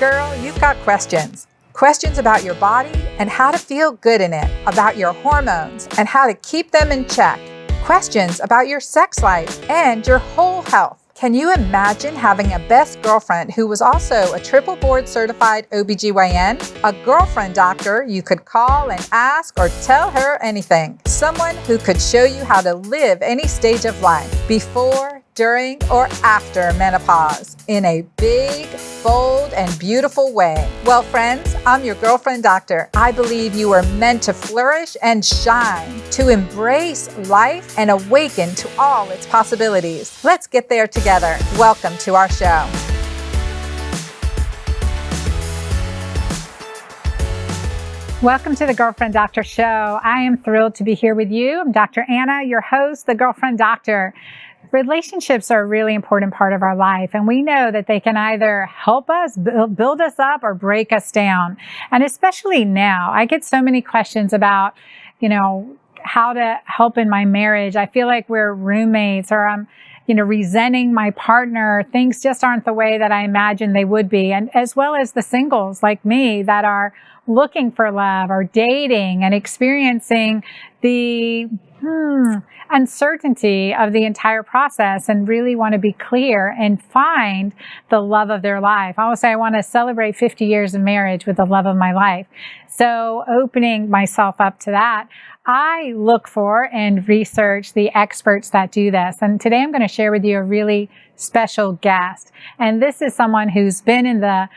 Girl, you've got questions. Questions about your body and how to feel good in it, about your hormones and how to keep them in check. Questions about your sex life and your whole health. Can you imagine having a best girlfriend who was also a triple board certified OBGYN? A girlfriend doctor you could call and ask or tell her anything. Someone who could show you how to live any stage of life, before, during, or after menopause, in a big, bold, and beautiful way. Well, friends, I'm your girlfriend doctor. I believe you are meant to flourish and shine, to embrace life and awaken to all its possibilities. Let's get there together. Welcome to our show. Welcome to the Girlfriend Doctor Show. I am thrilled to be here with you. I'm Dr. Anna, your host, the Girlfriend Doctor. Relationships are a really important part of our life, and we know that they can either help us, build us up, or break us down. And especially now, I get so many questions about, how to help in my marriage. I feel like we're roommates, or I'm, resenting my partner. Things just aren't the way that I imagined they would be. And as well as the singles like me that are looking for love or dating and experiencing the uncertainty of the entire process and really want to be clear and find the love of their life. I always say I want to celebrate 50 years of marriage with the love of my life. So opening myself up to that, I look for and research the experts that do this. And today I'm going to share with you a really special guest. And this is someone who's been in the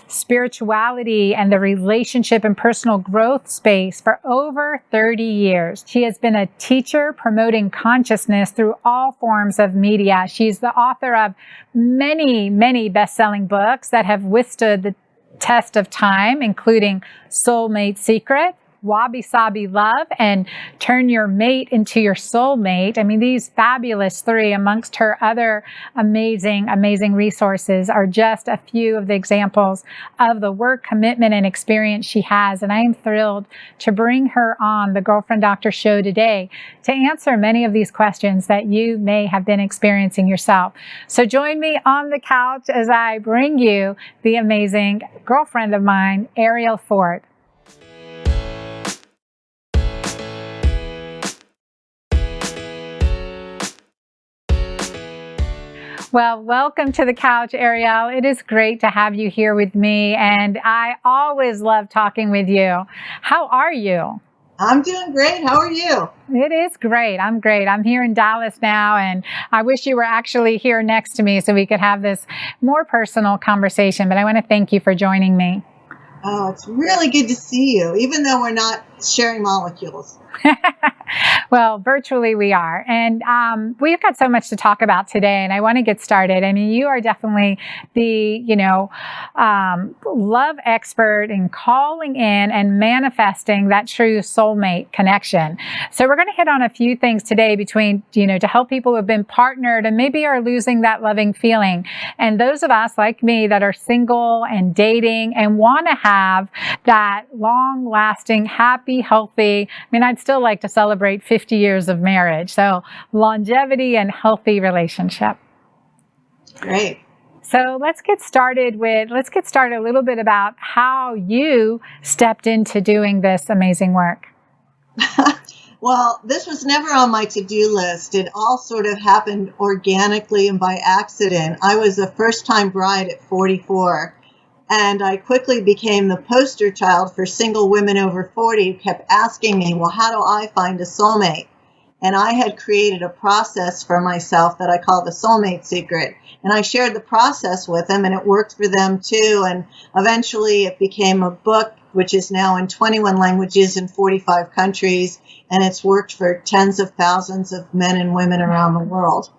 spirituality and the relationship and personal growth space for over 30 years. She has been a teacher promoting consciousness through all forms of media. She's the author of many, many best-selling books that have withstood the test of time, including Soulmate Secret, Wabi-sabi Love, and Turn Your Mate into Your Soulmate. I mean, these fabulous three, amongst her other amazing, amazing resources, are just a few of the examples of the work, commitment, and experience she has. And I am thrilled to bring her on the Girlfriend Doctor Show today to answer many of these questions that you may have been experiencing yourself. So join me on the couch as I bring you the amazing girlfriend of mine, Arielle Ford. Well, welcome to the couch, Arielle. It is great to have you here with me, and I always love talking with you. How are you? I'm doing great. How are you? It is great. I'm great. I'm here in Dallas now, and I wish you were actually here next to me so we could have this more personal conversation, but I want to thank you for joining me. Oh, it's really good to see you, even though we're not sharing molecules. Well, virtually we are. And we've got so much to talk about today, and I want to get started. I mean, you are definitely the, love expert in calling in and manifesting that true soulmate connection. So we're going to hit on a few things today between, to help people who have been partnered and maybe are losing that loving feeling. And those of us like me that are single and dating and want to have that long-lasting, happy, healthy, I'd still like to celebrate 50 years of marriage. So longevity and healthy relationship. Great. So let's get started a little bit about how you stepped into doing this amazing work. Well, this was never on my to-do list. It all sort of happened organically and by accident. I was a first-time bride at 44. And I quickly became the poster child for single women over 40 who kept asking me, well, how do I find a soulmate? And I had created a process for myself that I call the Soulmate Secret. And I shared the process with them, and it worked for them too. And eventually it became a book, which is now in 21 languages in 45 countries. And it's worked for tens of thousands of men and women around the world.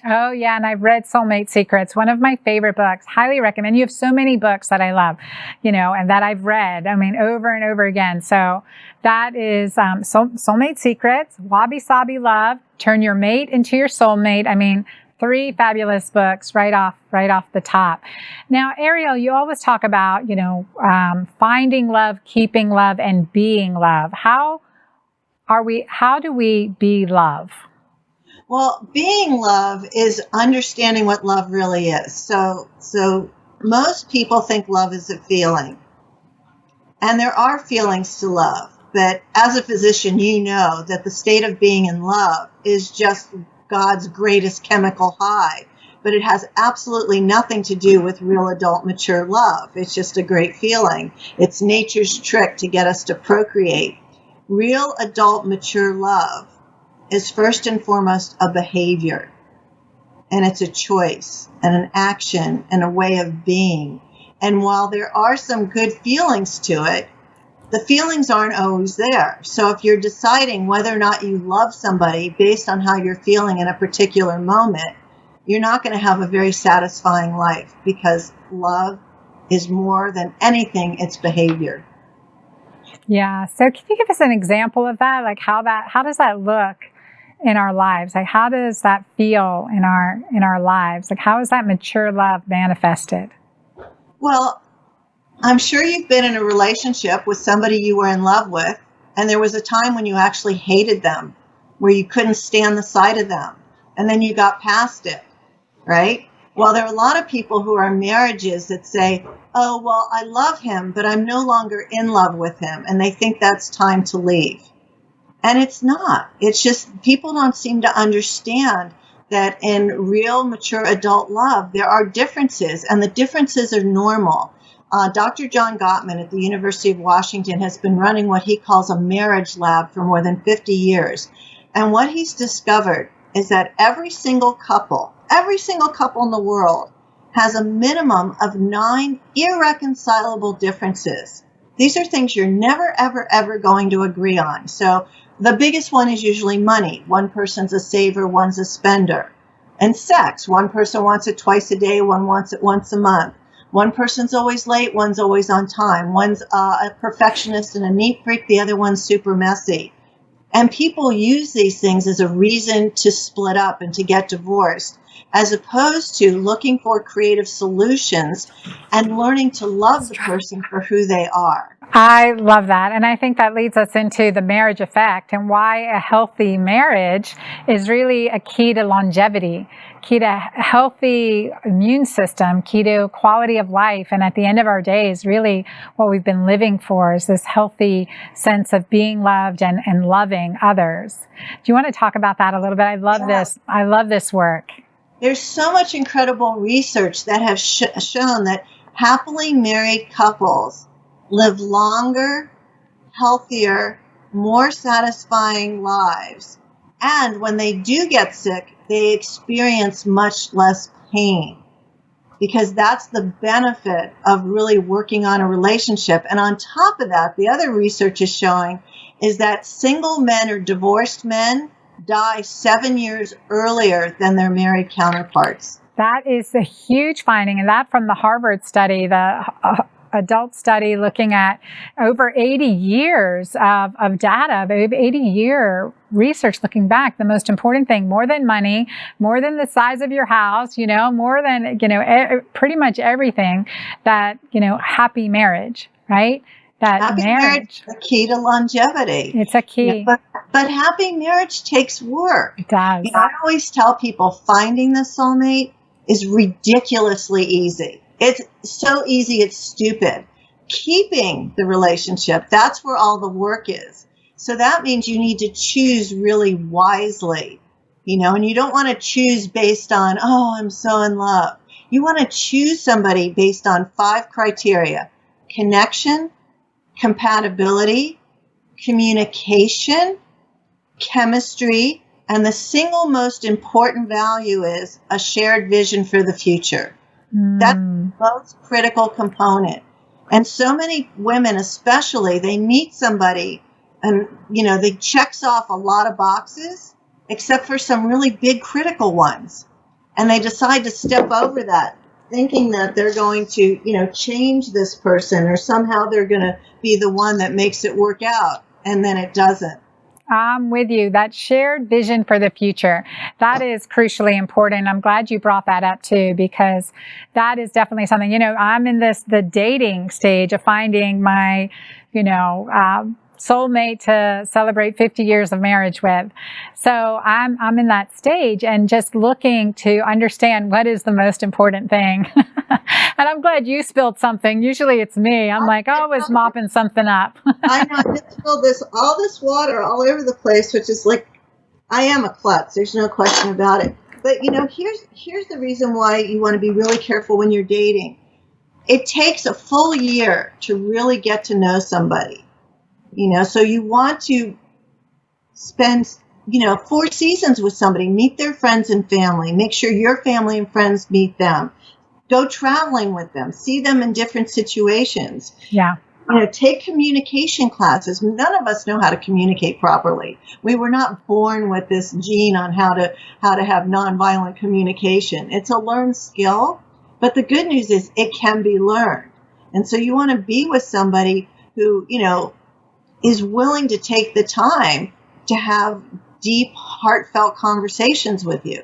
Oh, yeah. And I've read Soulmate Secrets, one of my favorite books. Highly recommend. You have so many books that I love, and that I've read, over and over again. So that is Soulmate Secrets, Wabi-sabi Love, Turn Your Mate into Your Soulmate. Three fabulous books right off the top. Now, Arielle, you always talk about, finding love, keeping love, and being love. How do we be love? Well, being love is understanding what love really is. So most people think love is a feeling. And there are feelings to love. But as a physician, you know that the state of being in love is just God's greatest chemical high. But it has absolutely nothing to do with real adult mature love. It's just a great feeling. It's nature's trick to get us to procreate. Real adult mature love is first and foremost a behavior. And it's a choice and an action and a way of being. And while there are some good feelings to it, the feelings aren't always there. So if you're deciding whether or not you love somebody based on how you're feeling in a particular moment, you're not going to have a very satisfying life, because love is more than anything, it's behavior. Yeah. So can you give us an example of that? Like how does that look in our lives? Like how does that feel in our lives? Like how is that mature love manifested? Well, I'm sure you've been in a relationship with somebody you were in love with, and there was a time when you actually hated them, where you couldn't stand the sight of them, and then you got past it, right? Well, there are a lot of people who are in marriages that say, oh, well, I love him, but I'm no longer in love with him, and they think that's time to leave. And it's not. It's just people don't seem to understand that in real mature adult love, there are differences, and the differences are normal. Dr. John Gottman at the University of Washington has been running what he calls a marriage lab for more than 50 years. And what he's discovered is that every single couple in the world has a minimum of 9 irreconcilable differences. These are things you're never, ever, ever going to agree on. So the biggest one is usually money. One person's a saver, one's a spender. And sex. One person wants it twice a day, one wants it once a month. One person's always late, one's always on time. One's a perfectionist and a neat freak, the other one's super messy. And people use these things as a reason to split up and to get divorced, as opposed to looking for creative solutions and learning to love the person for who they are. I love that. And I think that leads us into the marriage effect and why a healthy marriage is really a key to longevity, key to a healthy immune system, key to quality of life. And at the end of our days, really what we've been living for is this healthy sense of being loved and loving others. Do you want to talk about that a little bit? I love this. I love this work. There's so much incredible research that has shown that happily married couples live longer, healthier, more satisfying lives. And when they do get sick, they experience much less pain, because that's the benefit of really working on a relationship. And on top of that, the other research is showing is that single men or divorced men die 7 years earlier than their married counterparts. That is a huge finding, and that from the Harvard study, the adult study looking at over 80 years of data, 80-year research looking back. The most important thing, more than money, more than the size of your house, more than, pretty much everything, that, happy marriage, right? That happy marriage is the key to longevity. It's a key. Yeah, but happy marriage takes work. It does. I always tell people finding the soulmate is ridiculously easy. It's so easy, it's stupid. Keeping the relationship, that's where all the work is. So that means you need to choose really wisely, and you don't want to choose based on, oh, I'm so in love. You want to choose somebody based on 5 criteria: connection, compatibility, communication, chemistry, and the single most important value is a shared vision for the future. That's the most critical component. And so many women, especially, they meet somebody and, they checks off a lot of boxes, except for some really big critical ones. And they decide to step over that, thinking that they're going to, change this person, or somehow they're going to be the one that makes it work out. And then it doesn't. I'm with you. That shared vision for the future, that is crucially important. I'm glad you brought that up too, because that is definitely something, I'm in the dating stage of finding my, soulmate to celebrate 50 years of marriage with. So I'm in that stage and just looking to understand what is the most important thing. And I'm glad you spilled something. Usually it's me. I'm like always mopping something up. I know, I just spilled all this water all over the place, which is like, I am a klutz. There's no question about it. But here's the reason why you want to be really careful when you're dating. It takes a full year to really get to know somebody. So you want to spend 4 seasons with somebody, meet their friends and family, make sure your family and friends meet them, go traveling with them, see them in different situations. Yeah. Take communication classes. None of us know how to communicate properly. We were not born with this gene on how to have nonviolent communication. It's a learned skill, but the good news is it can be learned. And so you want to be with somebody who, is willing to take the time to have deep, heartfelt conversations with you.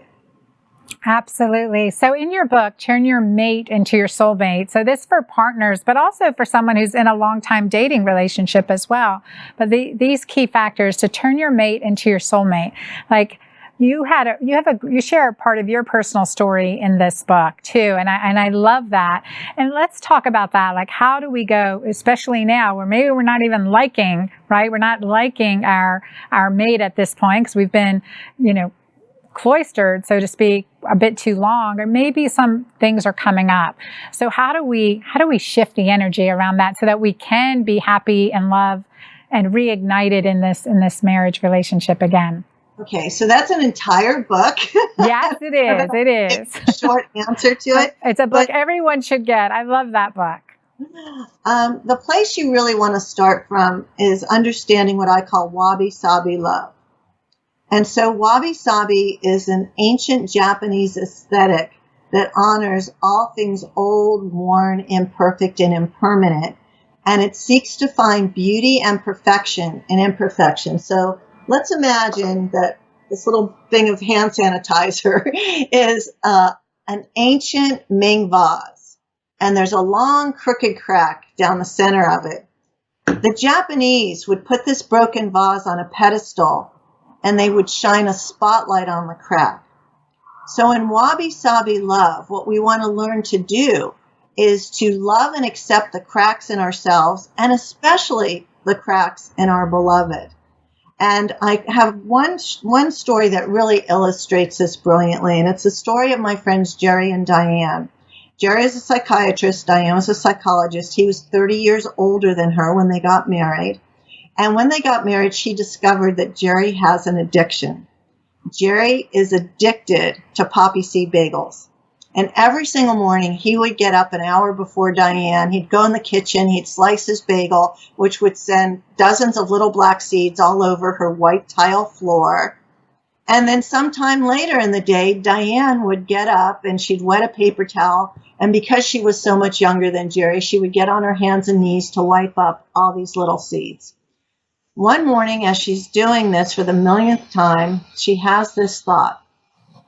Absolutely. So in your book, Turn Your Mate into Your Soulmate. So this for partners, but also for someone who's in a long-time dating relationship as well. But these key factors to turn your mate into your soulmate. Like you share a part of your personal story in this book too. And I love that. And let's talk about that. Like, how do we go, especially now where maybe we're not even liking, right? We're not liking our mate at this point because we've been, cloistered, so to speak, a bit too long, or maybe some things are coming up. So how do we shift the energy around that so that we can be happy and love and reignited in this marriage relationship again? Okay, so that's an entire book. Yes, it is. It is. Short answer to it. It's a book everyone should get. I love that book. The place you really want to start from is understanding what I call Wabi-sabi love. And so Wabi-sabi is an ancient Japanese aesthetic that honors all things old, worn, imperfect, and impermanent. And it seeks to find beauty and perfection in imperfection. So let's imagine that this little thing of hand sanitizer is an ancient Ming vase. And there's a long, crooked crack down the center of it. The Japanese would put this broken vase on a pedestal, and they would shine a spotlight on the crack. So in Wabi-sabi love, what we want to learn to do is to love and accept the cracks in ourselves, and especially the cracks in our beloved. And I have one story that really illustrates this brilliantly, and it's the story of my friends Jerry and Diane. Jerry is a psychiatrist, Diane was a psychologist. He was 30 years older than her when they got married. And when they got married, she discovered that Jerry has an addiction. Jerry is addicted to poppy seed bagels. And every single morning, he would get up an hour before Diane. He'd go in the kitchen. He'd slice his bagel, which would send dozens of little black seeds all over her white tile floor. And then sometime later in the day, Diane would get up and she'd wet a paper towel. And because she was so much younger than Jerry, she would get on her hands and knees to wipe up all these little seeds. One morning, as she's doing this for the millionth time, she has this thought.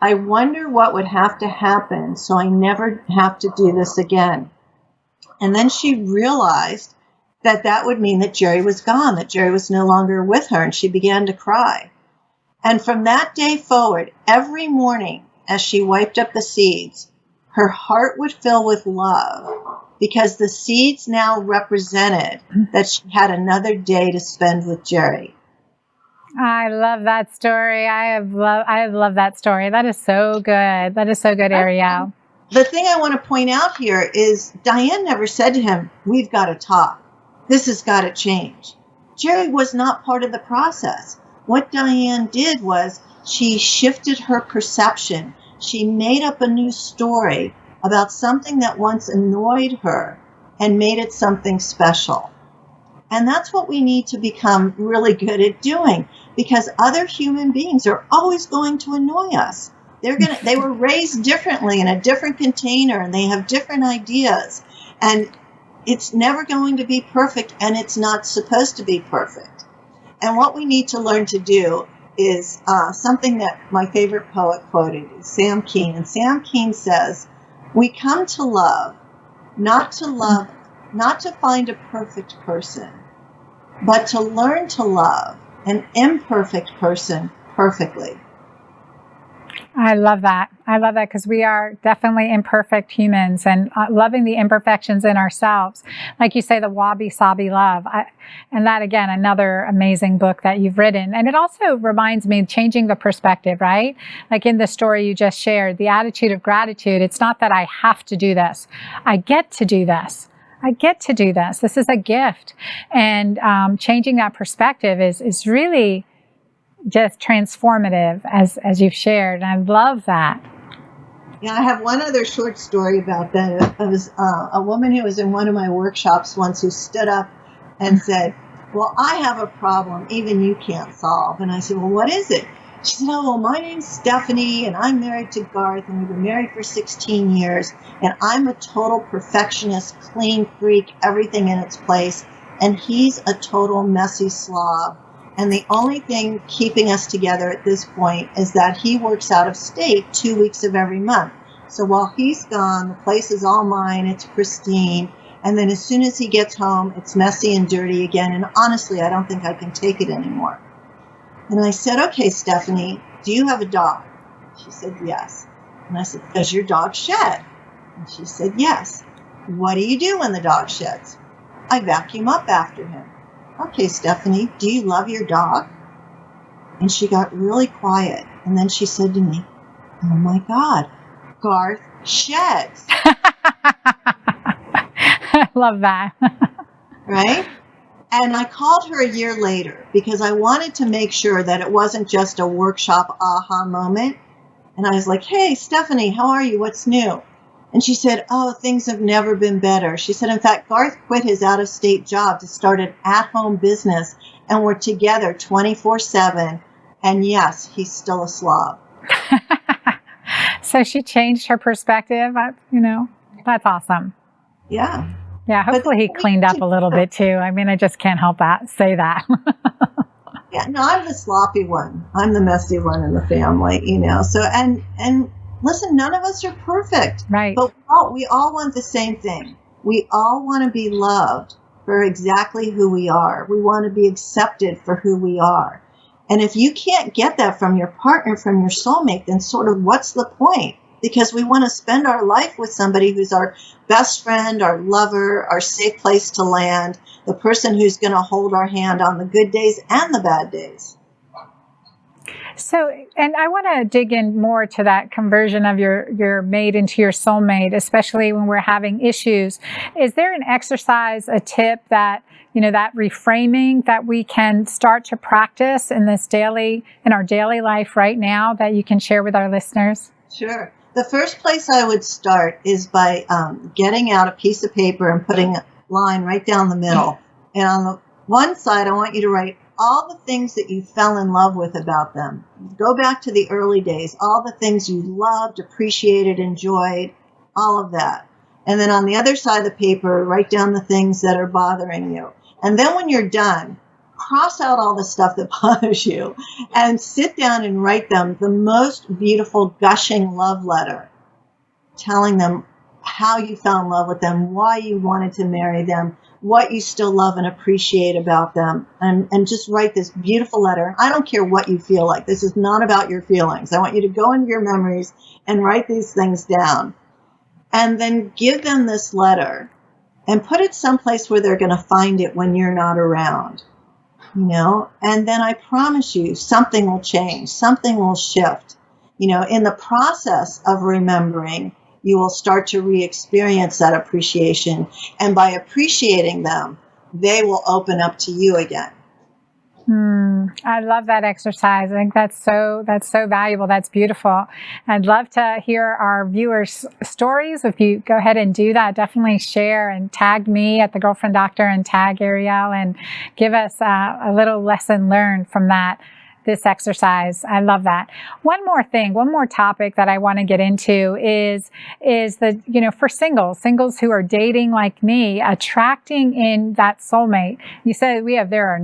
I wonder what would have to happen so I never have to do this again. And then she realized that would mean that Jerry was gone, that Jerry was no longer with her, and she began to cry. And from that day forward, every morning as she wiped up the seeds, her heart would fill with love, because the seeds now represented that she had another day to spend with Jerry. I love that story. I love that story. That is so good. That is so good, Arielle. The thing I want to point out here is Diane never said to him, we've got to talk. This has got to change. Jerry was not part of the process. What Diane did was she shifted her perception. She made up a new story about something that once annoyed her and made it something special. And that's what we need to become really good at doing, because other human beings are always going to annoy us. They were raised differently in a different container, and they have different ideas. And it's never going to be perfect, and it's not supposed to be perfect. And what we need to learn to do is something that my favorite poet quoted, Sam Keen. And Sam Keen says, we come to love, not to find a perfect person, but to learn to love an imperfect person perfectly. I love that. I love that because we are definitely imperfect humans and loving the imperfections in ourselves. Like you say, the Wabi-sabi love. And that, again, another amazing book that you've written. And it also reminds me changing the perspective, right? Like in the story you just shared, the attitude of gratitude. It's not that I have to do this. I get to do this. I get to do this. This is a gift. And changing that perspective is really just transformative as you've shared. And I love that. Yeah, I have one other short story about that. It was a woman who was in one of my workshops once who stood up and said, well, I have a problem even you can't solve. And I said, well, what is it? She said, oh, well, my name's Stephanie and I'm married to Garth and we've been married for 16 years and I'm a total perfectionist, clean freak, everything in its place. And he's a total messy slob. And the only thing keeping us together at this point is that he works out of state 2 weeks of every month. So while he's gone, the place is all mine, it's pristine. And then as soon as he gets home, it's messy and dirty again. And honestly, I don't think I can take it anymore. And I said, okay, Stephanie, do you have a dog? She said, yes. And I said, does your dog shed? And she said, yes. What do you do when the dog sheds? I vacuum up after him. Okay, Stephanie, do you love your dog? And she got really quiet. And then she said to me, oh my God, Garth sheds. I love that. Right? And I called her a year later because I wanted to make sure that it wasn't just a workshop aha moment. And I was like, hey, Stephanie, how are you? What's new? And she said, oh, things have never been better. She said, in fact, Garth quit his out-of-state job to start an at-home business, and we're together 24/7. And yes, he's still a slob. So she changed her perspective. That's awesome. Yeah. Yeah, hopefully he cleaned up a little bit too. I mean, I just can't help say that. Yeah, no, I'm the sloppy one. I'm the messy one in the family, So, and listen, none of us are perfect. Right. But we all want the same thing. We all want to be loved for exactly who we are. We want to be accepted for who we are. And if you can't get that from your partner, from your soulmate, then sort of what's the point? Because we want to spend our life with somebody who's our best friend, our lover, our safe place to land, the person who's going to hold our hand on the good days and the bad days. So, and I want to dig in more to that conversion of your mate into your soulmate, especially when we're having issues. Is there an exercise, a tip that, that reframing that we can start to practice in our daily life right now that you can share with our listeners? Sure. The first place I would start is by getting out a piece of paper and putting a line right down the middle. And on the one side, I want you to write all the things that you fell in love with about them. Go back to the early days, all the things you loved, appreciated, enjoyed, all of that. And then on the other side of the paper, write down the things that are bothering you. And then when you're done, cross out all the stuff that bothers you and sit down and write them the most beautiful, gushing love letter, telling them how you fell in love with them, why you wanted to marry them, what you still love and appreciate about them, and just write this beautiful letter. I don't care what you feel like. This is not about your feelings. I want you to go into your memories and write these things down. And then give them this letter and put it someplace where they're going to find it when you're not around. And then I promise you something will change, something will shift. In the process of remembering, you will start to re-experience that appreciation. And by appreciating them, they will open up to you again. I love that exercise. I think that's so valuable. That's beautiful. I'd love to hear our viewers' stories. If you go ahead and do that, definitely share and tag me at The Girlfriend Doctor and tag Arielle and give us a little lesson learned from this exercise. I love that. One more topic that I want to get into is for singles who are dating like me, attracting in that soulmate. You said we have a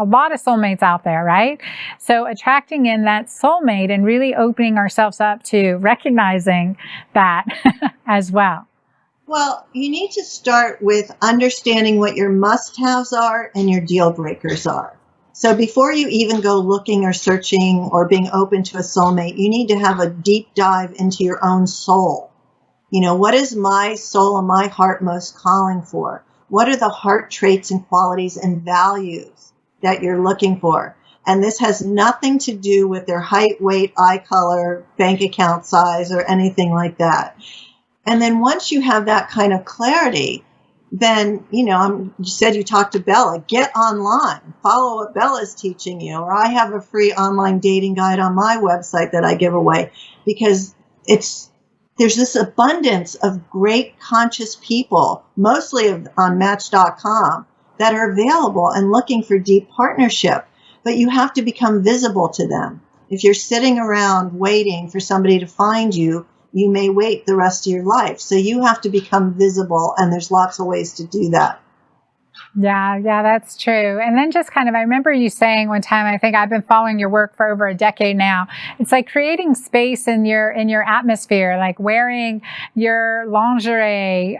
lot of soulmates out there, right? So attracting in that soulmate and really opening ourselves up to recognizing that as well. Well, you need to start with understanding what your must-haves are and your deal breakers are. So before you even go looking or searching or being open to a soulmate, you need to have a deep dive into your own soul. What is my soul and my heart most calling for? What are the heart traits and qualities and values that you're looking for? And this has nothing to do with their height, weight, eye color, bank account size, or anything like that. And then once you have that kind of clarity, then, you said you talked to Bella, get online, follow what Bella's teaching you, or I have a free online dating guide on my website that I give away, because there's this abundance of great conscious people, mostly on Match.com, that are available and looking for deep partnership. But you have to become visible to them. If you're sitting around waiting for somebody to find you, you may wait the rest of your life. So you have to become visible, and there's lots of ways to do that. Yeah, that's true. And then just kind of, I remember you saying one time, I think I've been following your work for over a decade now. It's like creating space in your atmosphere, like wearing your lingerie,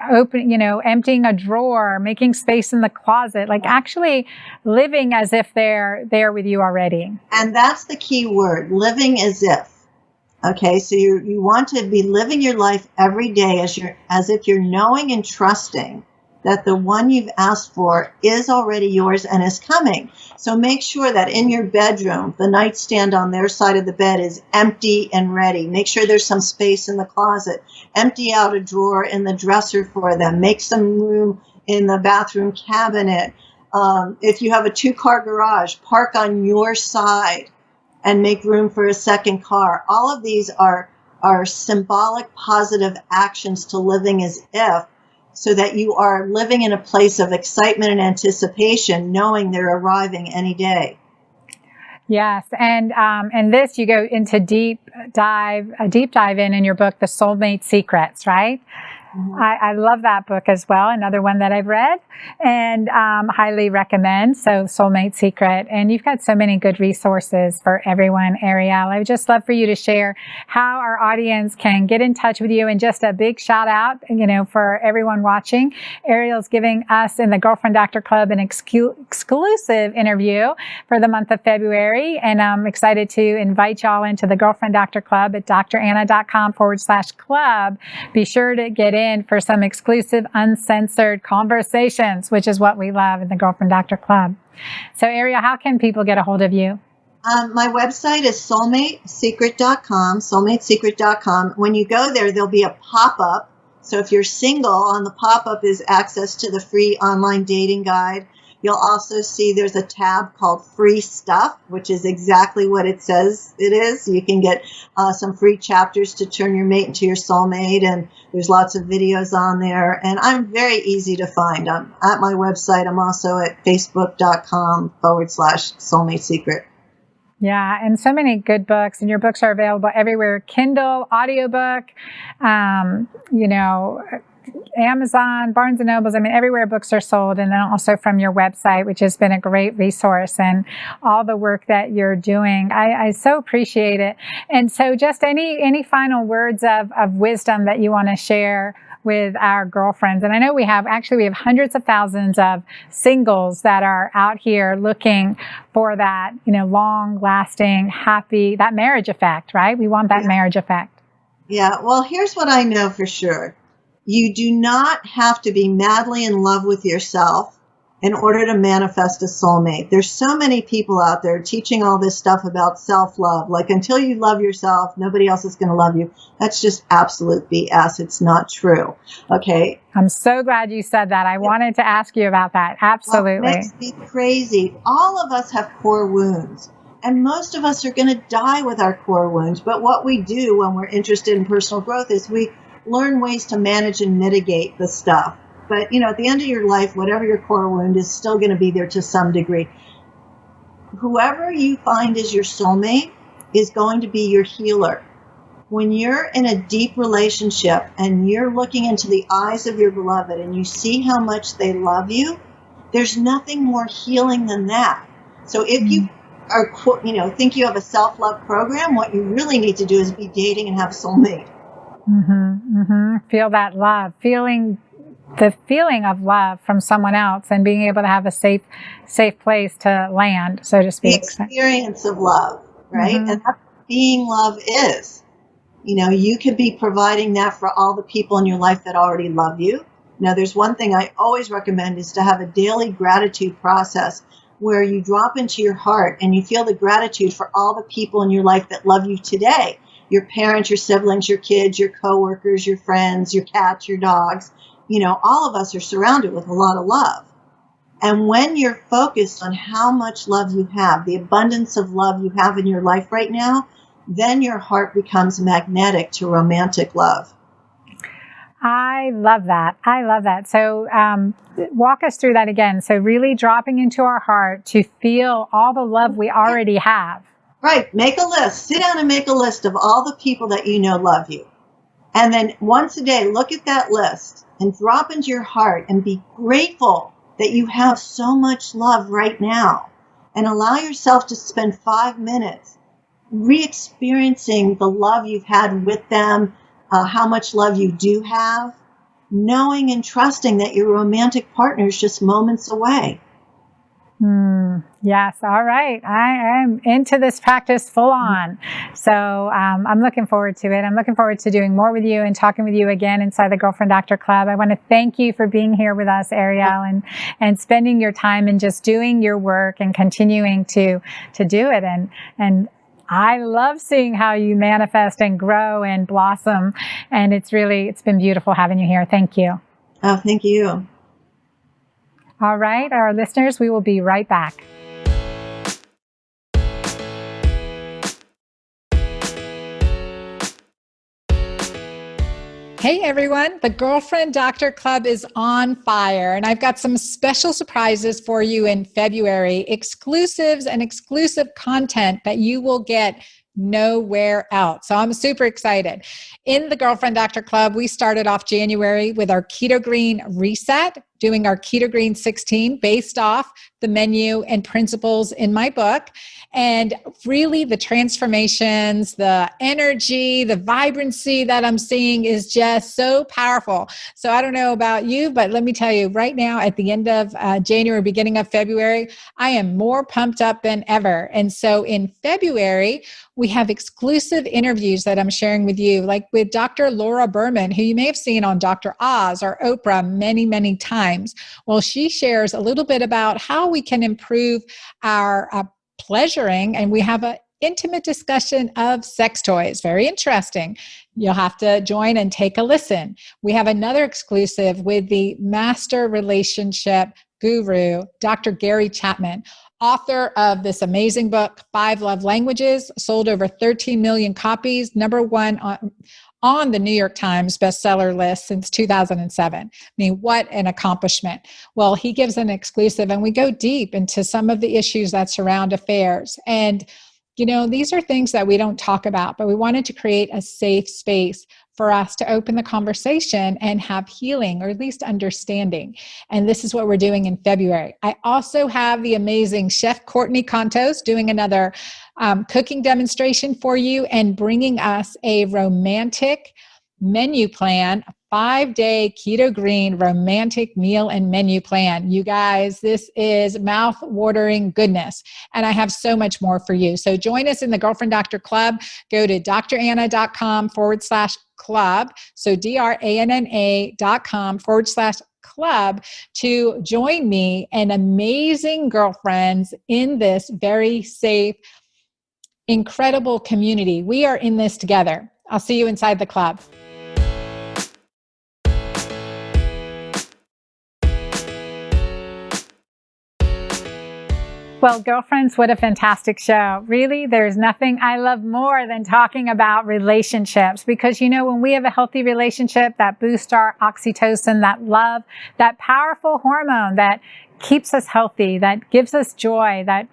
emptying a drawer, making space in the closet, like actually living as if they're there with you already. And that's the key word, living as if. Okay, so you want to be living your life every day as if you're knowing and trusting that the one you've asked for is already yours and is coming. So make sure that in your bedroom, the nightstand on their side of the bed is empty and ready. Make sure there's some space in the closet. Empty out a drawer in the dresser for them. Make some room in the bathroom cabinet. If you have a 2-car garage, park on your side and make room for a second car. All of these are symbolic positive actions to living as if, so that you are living in a place of excitement and anticipation, knowing they're arriving any day. Yes, and this you go into a deep dive in your book, The Soulmate Secrets, right? Mm-hmm. I love that book as well. Another one that I've read and highly recommend. So Soulmate Secret. And you've got so many good resources for everyone, Arielle. I would just love for you to share how our audience can get in touch with you. And just a big shout out, for everyone watching. Arielle's giving us in the Girlfriend Doctor Club an exclusive interview for the month of February. And I'm excited to invite y'all into the Girlfriend Doctor Club at dranna.com/club. Be sure to get in for some exclusive, uncensored conversations, which is what we love in the Girlfriend Doctor Club. So, Arielle, how can people get a hold of you? My website is soulmatesecret.com. When you go there, there'll be a pop-up. So if you're single, on the pop-up is access to the free online dating guide. You'll also see there's a tab called Free Stuff, which is exactly what it says it is. You can get some free chapters to turn your mate into your soulmate, and there's lots of videos on there. And I'm very easy to find. I'm at my website. I'm also at facebook.com/soulmate secret. Yeah, and so many good books, and your books are available everywhere. Kindle, audiobook, Amazon, Barnes and Nobles, everywhere books are sold, and then also from your website, which has been a great resource, and all the work that you're doing. I so appreciate it. And so just any final words of wisdom that you want to share with our girlfriends. And I know we have hundreds of thousands of singles that are out here looking for that, long lasting, happy, that marriage effect, right? We want that marriage effect. Yeah. Well, here's what I know for sure. You do not have to be madly in love with yourself in order to manifest a soulmate. There's so many people out there teaching all this stuff about self-love. Like, until you love yourself, nobody else is going to love you. That's just absolute BS. It's not true. Okay. I'm so glad you said that. I wanted to ask you about that. Absolutely. Well, it makes me crazy. All of us have core wounds. And most of us are going to die with our core wounds. But what we do when we're interested in personal growth is we learn ways to manage and mitigate the stuff. But, at the end of your life, whatever your core wound is still going to be there to some degree. Whoever you find is your soulmate is going to be your healer. When you're in a deep relationship and you're looking into the eyes of your beloved and you see how much they love you, there's nothing more healing than that. So if you are, think you have a self-love program, what you really need to do is be dating and have a soulmate. Feel that love, feeling the feeling of love from someone else and being able to have a safe place to land, so to The speak. experience of love, right? Mm-hmm. And that's what being love is. You could be providing that for all the people in your life that already love you. Now, there's one thing I always recommend is to have a daily gratitude process where you drop into your heart and you feel the gratitude for all the people in your life that love you today. Your parents, your siblings, your kids, your coworkers, your friends, your cats, your dogs. All of us are surrounded with a lot of love. And when you're focused on how much love you have, the abundance of love you have in your life right now, then your heart becomes magnetic to romantic love. I love that. I love that. So walk us through that again. So really dropping into our heart to feel all the love we already have. Right. Make a list. Sit down and make a list of all the people that you know love you. And then once a day, look at that list and drop into your heart and be grateful that you have so much love right now. And allow yourself to spend 5 minutes re-experiencing the love you've had with them, how much love you do have, knowing and trusting that your romantic partner is just moments away. Yes. All right. I am into this practice full on. So I'm looking forward to it. I'm looking forward to doing more with you and talking with you again inside the Girlfriend Doctor Club. I want to thank you for being here with us, Arielle, and spending your time and just doing your work and continuing to do it. And I love seeing how you manifest and grow and blossom. And it's been beautiful having you here. Thank you. Oh, thank you. All right, our listeners, we will be right back. Hey everyone, the Girlfriend Doctor Club is on fire, and I've got some special surprises for you in February, exclusives and exclusive content that you will get nowhere else. So I'm super excited. In the Girlfriend Doctor Club, we started off January with our Keto Green Reset, doing our Keto Green 16 based off the menu and principles in my book. And really the transformations, the energy, the vibrancy that I'm seeing is just so powerful. So I don't know about you, but let me tell you right now at the end of January, beginning of February, I am more pumped up than ever. And so in February, we have exclusive interviews that I'm sharing with you, like with Dr. Laura Berman, who you may have seen on Dr. Oz or Oprah many, many times. Well, she shares a little bit about how we can improve our pleasuring, and we have an intimate discussion of sex toys. Very interesting. You'll have to join and take a listen. We have another exclusive with the master relationship guru, Dr. Gary Chapman, author of this amazing book, 5 Love Languages, sold over 13 million copies, #1 on the New York Times bestseller list since 2007. I mean, what an accomplishment. Well, he gives an exclusive, and we go deep into some of the issues that surround affairs. And, these are things that we don't talk about, but we wanted to create a safe space for us to open the conversation and have healing, or at least understanding. And this is what we're doing in February. I also have the amazing Chef Courtney Contos doing another cooking demonstration for you and bringing us a romantic menu plan, a 5-day keto green romantic meal and menu plan. You guys, this is mouth-watering goodness. And I have so much more for you. So join us in the Girlfriend Doctor Club. Go to dranna.com/club. So dranna.com/club to join me and amazing girlfriends in this very safe, incredible community. We are in this together. I'll see you inside the club. Well, girlfriends, what a fantastic show. Really, there's nothing I love more than talking about relationships, because, when we have a healthy relationship, that boosts our oxytocin, that love, that powerful hormone that keeps us healthy, that gives us joy, that,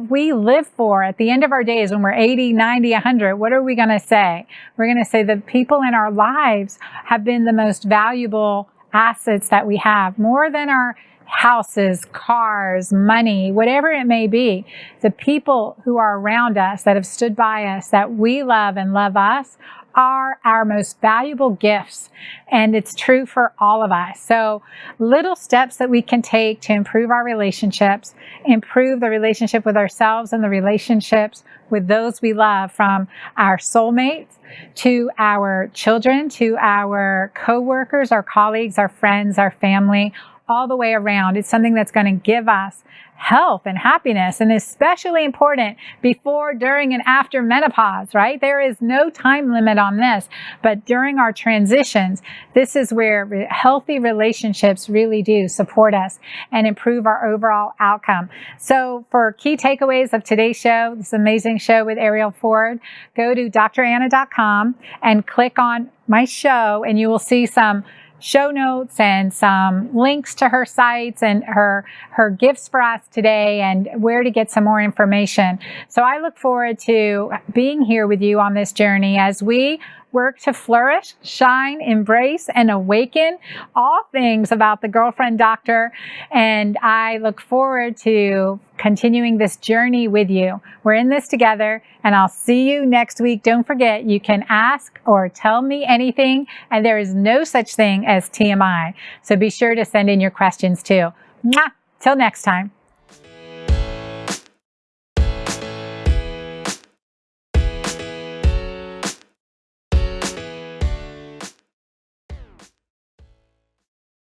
we live for at the end of our days when we're 80, 90, 100. What are we going to say? We're going to say the people in our lives have been the most valuable assets that we have, more than our houses, cars, money, whatever it may be. The people who are around us, that have stood by us, that we love and love us, are our most valuable gifts, and it's true for all of us. So little steps that we can take to improve our relationships, improve the relationship with ourselves and the relationships with those we love, from our soulmates to our children, to our coworkers, our colleagues, our friends, our family, all the way around. It's something that's going to give us health and happiness, and especially important before, during, and after menopause, right? There is no time limit on this, but during our transitions, this is where healthy relationships really do support us and improve our overall outcome. So for key takeaways of today's show, this amazing show with Arielle Ford, go to dranna.com and click on my show, and you will see some show notes and some links to her sites and her gifts for us today, and where to get some more information. So I look forward to being here with you on this journey as we work to flourish, shine, embrace, and awaken all things about the Girlfriend Doctor. And I look forward to continuing this journey with you. We're in this together, and I'll see you next week. Don't forget, you can ask or tell me anything, and there is no such thing as TMI. So be sure to send in your questions too. Mwah! Till next time.